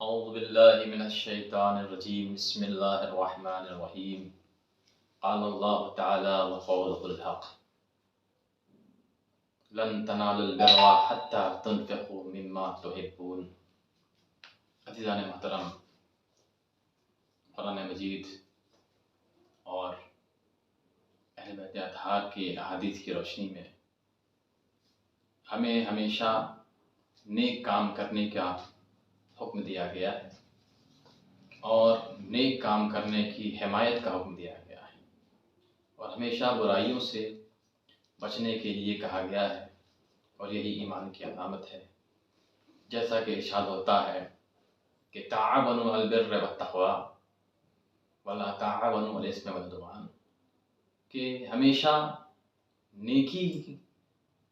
اعوذ باللہ من الشیطان الرجیم بسم اللہ الرحمن الرحیم قال اللہ تعالی وقوله الحق لن تنالوا البر حتى تنفقوا مما تحبون۔ عزیزان محترم، قرآن مجید اور اہل بیت اطہار کی احادیث کی روشنی میں ہمیں ہمیشہ نیک کام کرنے کا حکم دیا گیا ہے اور نیک کام کرنے کی حمایت کا حکم دیا گیا ہے، اور ہمیشہ برائیوں سے بچنے کے لیے کہا گیا ہے، اور یہی ایمان کی علامت ہے۔ جیسا کہ ارشاد ہوتا ہے کہ تعاونوا علی البر والتقوی ولا تعاونوا علی الاثم والعدوان، کہ ہمیشہ نیکی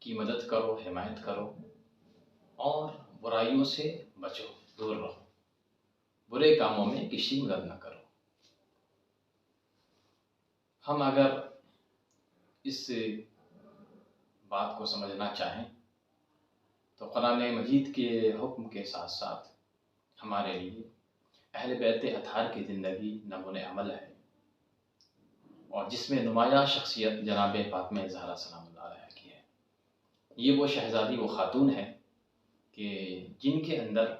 کی مدد کرو، حمایت کرو، اور برائیوں سے بچو، دور رہو، برے کاموں میں کسی مدد نہ کرو۔ ہم اگر اس بات کو سمجھنا چاہیں تو قرآن مجید کے حکم کے ساتھ ساتھ ہمارے لیے اہل بیت اطہار کی زندگی نمونۂ عمل ہے، اور جس میں نمایاں شخصیت جناب فاطمہ زہرا سلام اللہ علیہا کی ہے۔ یہ وہ شہزادی، وہ خاتون ہے کہ جن کے اندر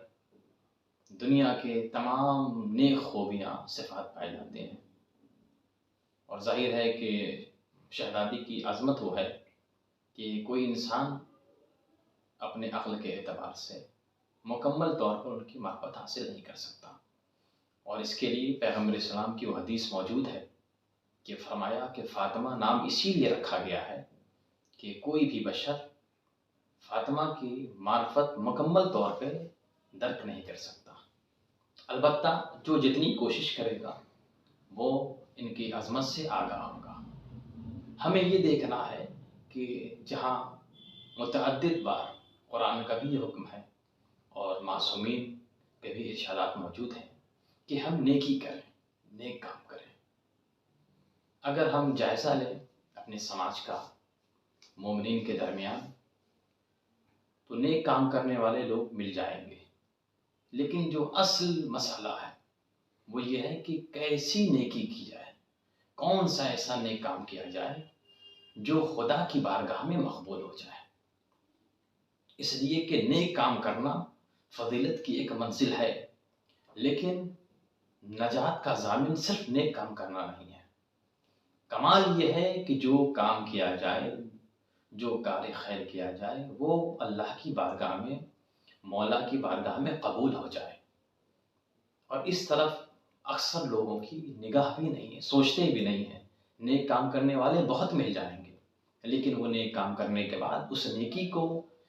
دنیا کے تمام نیک خوبیاں، صفات پائے جاتے ہیں، اور ظاہر ہے کہ شہزادی کی عظمت وہ ہے کہ کوئی انسان اپنے عقل کے اعتبار سے مکمل طور پر ان کی معرفت حاصل نہیں کر سکتا، اور اس کے لیے پیغمبر اسلام کی وہ حدیث موجود ہے کہ فرمایا کہ فاطمہ نام اسی لیے رکھا گیا ہے کہ کوئی بھی بشر فاطمہ کی معرفت مکمل طور پہ درک نہیں کر سکتا، البتہ جو جتنی کوشش کرے گا وہ ان کی عظمت سے آگاہ ہوگا۔ ہمیں یہ دیکھنا ہے کہ جہاں متعدد بار قرآن کا بھی یہ حکم ہے اور معصومین کے بھی ارشادات موجود ہیں کہ ہم نیکی کریں، نیک کام کریں۔ اگر ہم جائزہ لیں اپنے سماج کا، مومنین کے درمیان، تو نیک کام کرنے والے لوگ مل جائیں گے، لیکن جو اصل مسئلہ ہے وہ یہ ہے کہ کیسی نیکی کی جائے، کون سا ایسا نیک کام کیا جائے جو خدا کی بارگاہ میں مقبول ہو جائے۔ اس لیے کہ نیک کام کرنا فضیلت کی ایک منزل ہے، لیکن نجات کا ضامن صرف نیک کام کرنا نہیں ہے۔ کمال یہ ہے کہ جو کام کیا جائے، جو کار خیر کیا جائے، وہ اللہ کی بارگاہ میں، مولا کی بارگاہ میں قبول ہو جائے، اور اس طرف اکثر لوگوں کی نگاہ بھی نہیں ہے، سوچتے بھی نہیں ہیں۔ نیک کام کرنے والے بہت مل جائیں گے، لیکن وہ نیک کام کرنے کے بعد اس نیکی کو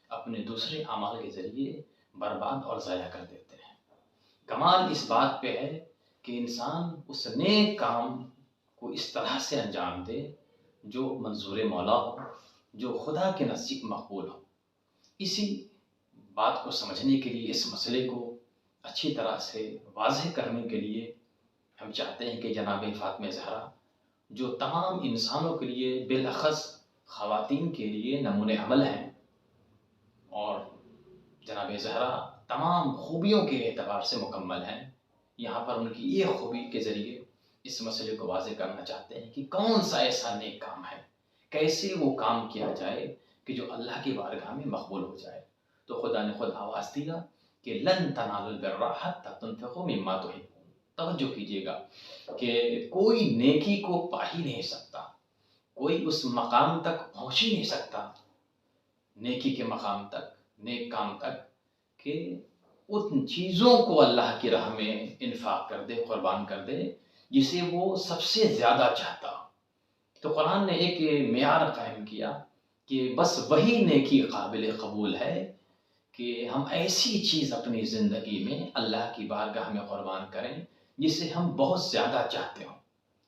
اپنے دوسرے اعمال کے ذریعے برباد اور ضائع کر دیتے ہیں۔ کمال اس بات پہ ہے کہ انسان اس نیک کام کو اس طرح سے انجام دے جو منظور مولا ہو، جو خدا کے نزدیک مقبول ہو۔ اسی بات کو سمجھنے کے لیے، اس مسئلے کو اچھی طرح سے واضح کرنے کے لیے ہم چاہتے ہیں کہ جناب فاطمہ زہرا، جو تمام انسانوں کے لیے، بالاخص خواتین کے لیے نمونۂ عمل ہیں، اور جناب زہرا تمام خوبیوں کے اعتبار سے مکمل ہیں، یہاں پر ان کی یہ خوبی کے ذریعے اس مسئلے کو واضح کرنا چاہتے ہیں کہ کون سا ایسا نیک کام ہے، کیسے وہ کام کیا جائے کہ جو اللہ کی بارگاہ میں مقبول ہو جائے۔ تو خدا نے خود آواز دیا کہ لن تنالوا البر حتى تنفقوا مما تحبون۔ توجہ کیجیے گا کہ کوئی نیکی کو پا ہی نہیں سکتا، کوئی اس مقام تک پہنچ ہی نہیں سکتا، نیکی کے مقام تک، نیک کام تک، کہ ان چیزوں کو اللہ کی راہ میں انفاق کر دے، قربان کر دے، جسے وہ سب سے زیادہ چاہتا۔ تو قرآن نے ایک معیار قائم کیا کہ بس وہی نیکی قابل قبول ہے کہ ہم ایسی چیز اپنی زندگی میں اللہ کی بارگاہ میں قربان کریں جسے ہم بہت زیادہ چاہتے ہوں۔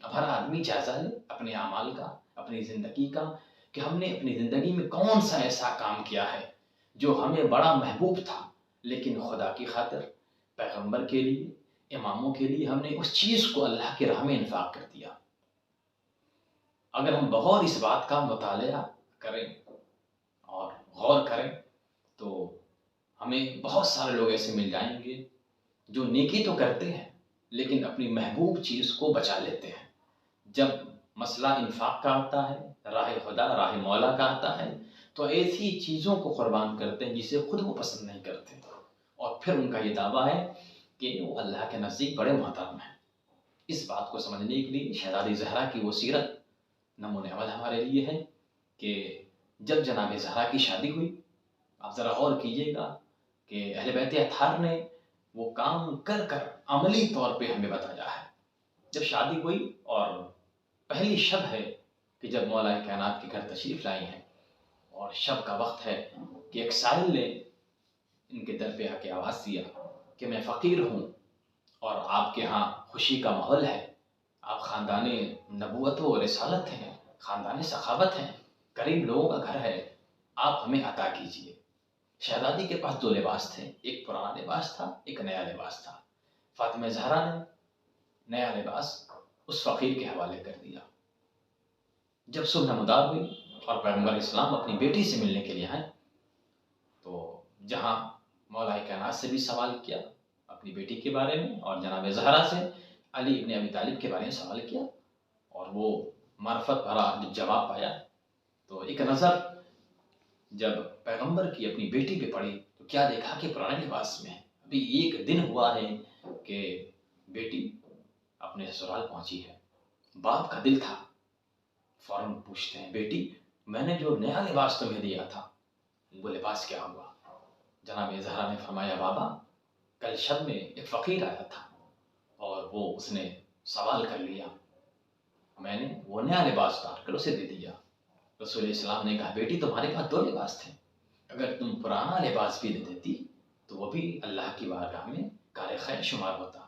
اب ہر آدمی جائزہ لے اپنے اعمال کا، اپنی زندگی کا، کہ ہم نے اپنی زندگی میں کون سا ایسا کام کیا ہے جو ہمیں بڑا محبوب تھا، لیکن خدا کی خاطر، پیغمبر کے لیے، اماموں کے لیے ہم نے اس چیز کو اللہ کی راہ میں انفاق کر دیا۔ اگر ہم بغور اس بات کا مطالعہ کریں اور غور کریں تو ہمیں بہت سارے لوگ ایسے مل جائیں گے جو نیکی تو کرتے ہیں لیکن اپنی محبوب چیز کو بچا لیتے ہیں. جب مسئلہ انفاق کا آتا ہے، راہ خدا راہ مولا کا آتا ہے، تو ایسی چیزوں کو قربان کرتے ہیں جسے خود وہ پسند نہیں کرتے، اور پھر ان کا یہ دعویٰ ہے کہ وہ اللہ کے نزدیک بڑے محترم ہیں. اس بات کو سمجھنے کے لیے شہزادی زہرا کی وہ سیرت نمونہ عمل ہمارے لیے ہے کہ جب جناب زہرا کی شادی ہوئی، آپ ذرا غور کیجئے گا کہ اہل بیت اطہار نے وہ کام کر کر عملی طور پہ ہمیں بتایا ہے. جب شادی ہوئی اور پہلی شب ہے کہ جب مولا کائنات کے گھر تشریف لائی ہیں، اور شب کا وقت ہے کہ ایک سائل نے ان کے در پہ آ کے آواز دیا کہ میں فقیر ہوں اور آپ کے ہاں خوشی کا ماحول ہے، آپ خاندان نبوت و رسالت ہیں، خاندان سخاوت ہیں، قریب لوگوں کا گھر ہے، آپ ہمیں عطا کیجئے. شہزادی کے پاس دو لباس تھے، ایک پرانا لباس تھا، ایک نیا لباس تھا. فاطمہ زہرا نے نیا لباس اس فقیر کے حوالے کر دیا. جب صبح نمودار ہوئی اور پیغمبر اسلام اپنی بیٹی سے ملنے کے لیے آئے، تو جہاں مولا کائنات سے بھی سوال کیا اپنی بیٹی کے بارے میں، اور جناب زہرا سے علی ابن ابی طالب کے بارے میں سوال کیا، اور وہ معرفت بھرا جواب پایا، تو ایک نظر جب پیغمبر کی اپنی بیٹی پہ پڑی تو کیا دیکھا کہ پرانے لباس میں ہے. ابھی ایک دن ہوا ہے کہ بیٹی اپنے سسرال پہنچی ہے. باپ کا دل تھا، فوراً پوچھتے ہیں بیٹی میں نے جو نیا لباس تمہیں دیا تھا وہ لباس کیا ہوا؟ جناب زہرا نے فرمایا بابا کل شب میں ایک فقیر آیا تھا اور وہ اس نے سوال کر لیا، میں نے وہ نیا لباس ڈال کر اسے دے دیا. رسول اسلام نے کہا بیٹی تمہارے پاس دو لباس تھے، اگر تم پرانا لباس بھی دے دیتی تو وہ بھی اللہ کی بارگاہ میں کار خیر شمار ہوتا،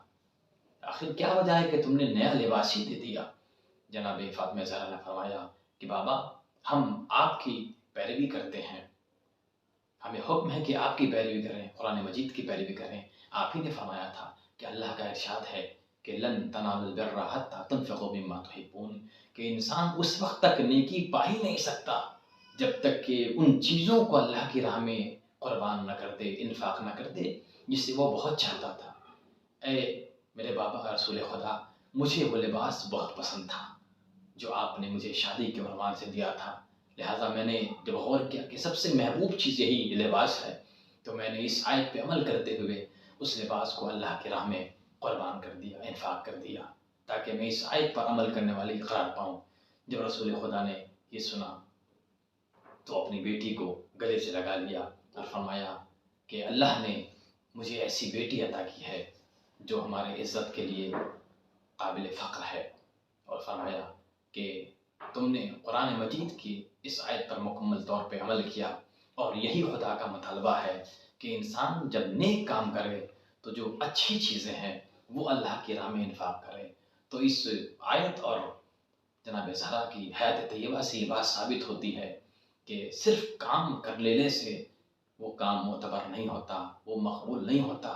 آخر کیا وجہ ہے کہ تم نے نیا لباس ہی دے دیا؟ جناب فاطمہ زہرا نے فرمایا کہ بابا ہم آپ کی پیروی کرتے ہیں، ہمیں حکم ہے کہ آپ کی پیروی کریں، قرآن مجید کی پیروی کریں. آپ ہی نے فرمایا تھا کہ اللہ کا ارشاد ہے کہ لن تنالوا البر حتى تنفقوا مما تحبون، کہ انسان اس وقت تک نیکی پا ہی نہیں سکتا جب تک کہ ان چیزوں کو اللہ کی راہ میں قربان نہ کر دے، انفاق نہ کر دے جس سے وہ بہت چاہتا تھا. اے میرے بابا رسول خدا، مجھے وہ لباس بہت پسند تھا جو آپ نے مجھے شادی کے عنوان سے دیا تھا، لہٰذا میں نے جب غور کیا کہ سب سے محبوب چیز یہی لباس ہے، تو میں نے اس آیت پہ عمل کرتے ہوئے اس لباس کو اللہ کی راہ میں قربان کر دیا، انفاق کر دیا، تاکہ میں اس آیت پر عمل کرنے والی قرار پاؤں. جب رسول خدا نے یہ سنا تو اپنی بیٹی کو گلے سے لگا لیا اور فرمایا کہ اللہ نے مجھے ایسی بیٹی عطا کی ہے جو ہمارے عزت کے لیے قابل فخر ہے، اور فرمایا کہ تم نے قرآن مجید کی اس آیت پر مکمل طور پہ عمل کیا، اور یہی خدا کا مطالبہ ہے کہ انسان جب نیک کام کرے تو جو اچھی چیزیں ہیں وہ اللہ کی راہ میں انفاق کرے. تو اس آیت اور جناب زہرا کی حیات طیبہ سے یہ بات ثابت ہوتی ہے کہ صرف کام کر لینے سے وہ کام معتبر نہیں ہوتا، وہ مقبول نہیں ہوتا،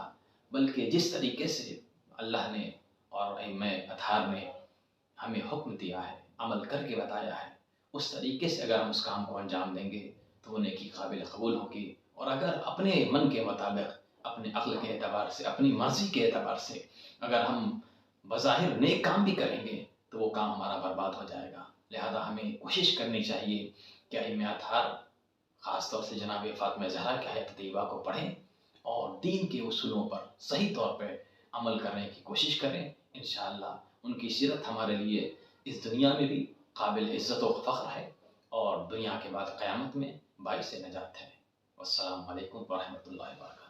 بلکہ جس طریقے سے اللہ نے اور ائمہ اطہار نے ہمیں حکم دیا ہے، عمل کر کے بتایا ہے، اس طریقے سے اگر ہم اس کام کو انجام دیں گے تو وہ نیکی قابل قبول ہوگی. اور اگر اپنے من کے مطابق، اپنے عقل کے اعتبار سے، اپنی مرضی کے اعتبار سے اگر ہم بظاہر نیک کام بھی کریں گے تو وہ کام ہمارا برباد ہو جائے گا. لہذا ہمیں کوشش کرنی چاہیے کہ ائمہ اطہار خاص طور سے جناب فاطمہ زہرا کی حیات طیبہ کو پڑھیں اور دین کے اصولوں پر صحیح طور پہ عمل کرنے کی کوشش کریں. انشاءاللہ ان کی سیرت ہمارے لیے اس دنیا میں بھی قابل عزت و فخر ہے اور دنیا کے بعد قیامت میں باعث نجات ہے. والسلام علیکم ورحمۃ اللہ وبرکاتہ.